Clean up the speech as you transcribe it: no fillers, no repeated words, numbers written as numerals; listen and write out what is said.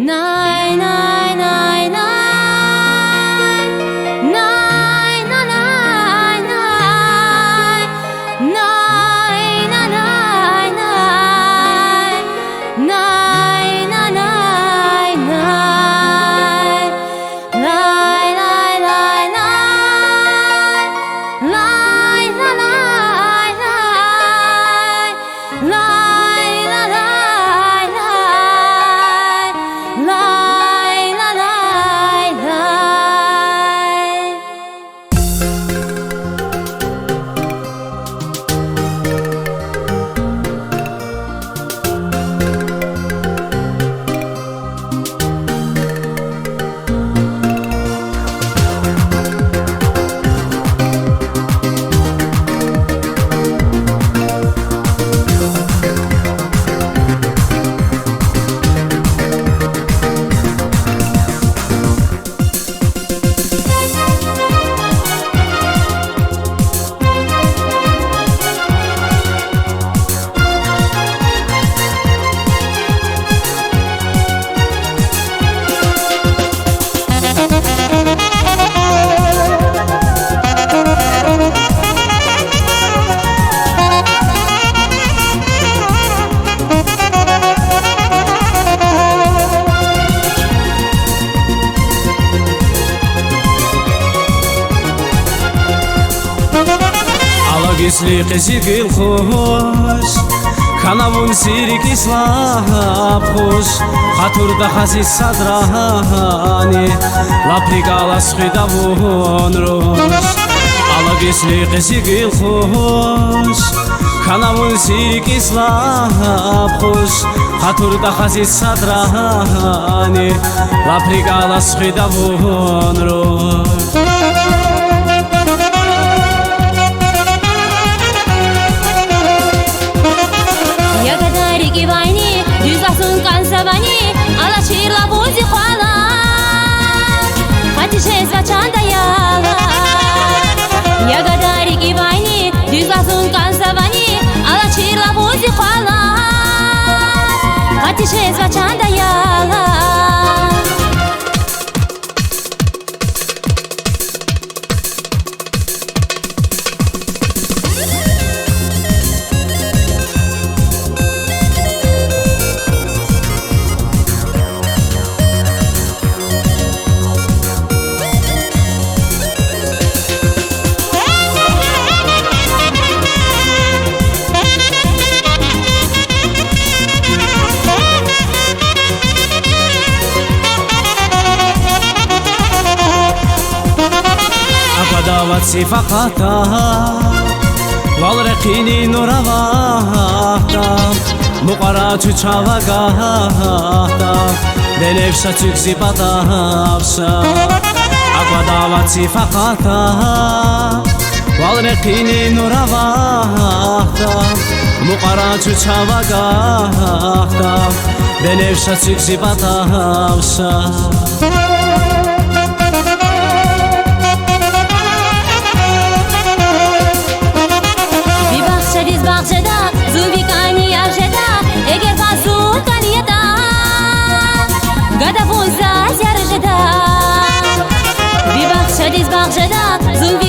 Nay nay nay nay nay nay nay nay nay nay nay nay Если кесигил хош, канавун сирики слаб хош, хатурда хази садрани, лапригала схидавун рош. Алаг если кесигил хош, канавун сирики слаб хош, хатурда хази садрани, лапригала схидавун рош. Вайни, дюзасун кансавани, ала чирла бузи хвала, хатише звачанда яла. Ягодарики вайни, дюзасун кансавани, ала чирла бузи хвала, хатише звачанда яла. Sifakata Valrekini nuravata Muqara çuçavagata Benevşa çüksipatavşa Akvadavat sifakata Valrekini nuravata Muqara çuçavagata Benevşa çüksipatavşa Эгер базун канияда, гадавун заз яржеда. Бибахша диз бахжеда, зумби